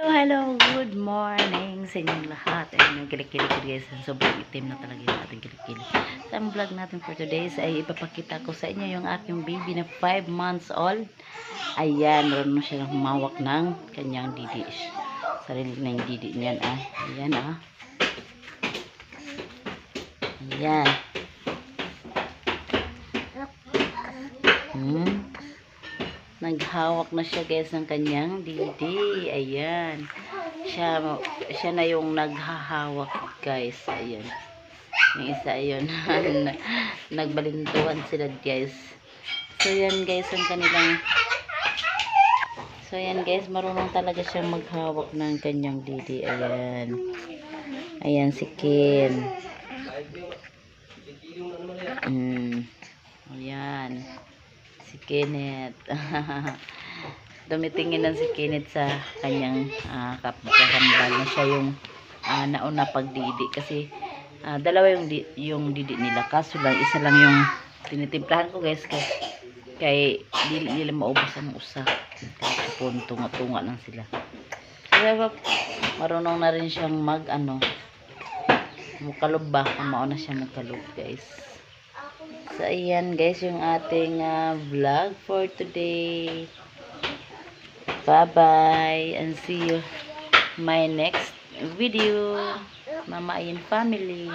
Hello, good morning sa inyong lahat. Ayun yung kilikili guys. Sobrang itim na talaga yung ating kilikili. Sa vlog natin for today ay ipapakita ko sa inyo yung aking baby na 5 months old. Ayan, meron na siya humawak ng kanyang didi. Sarili na yung didi niyan Ayan Ayan. Naghawak na siya guys ng kanyang didi. Ayan. Siya na yung naghahawak guys. Ayan. Yung isa yun. Nagbalintuhan sila guys. So yan guys ang kanilang. So yan guys, marunong talaga siyang maghawak ng kanyang didi. Ayan. Ayan si Ken. Ayan. Si Kenneth. Dumitingin lang si Kenneth sa kanyang kakambal na siya yung nauna pagdidi kasi dalawa yung didi nila, kaso lang isa lang yung tinitimplahan ko guys kay nila maubos ang usa kasi po tunga-tunga lang sila. Kaya marunong na rin siyang mukalob ba, mauna siya mukalob guys. So ayan guys yung ating vlog for today. Bye bye and see you my next video, Mama Ayan family.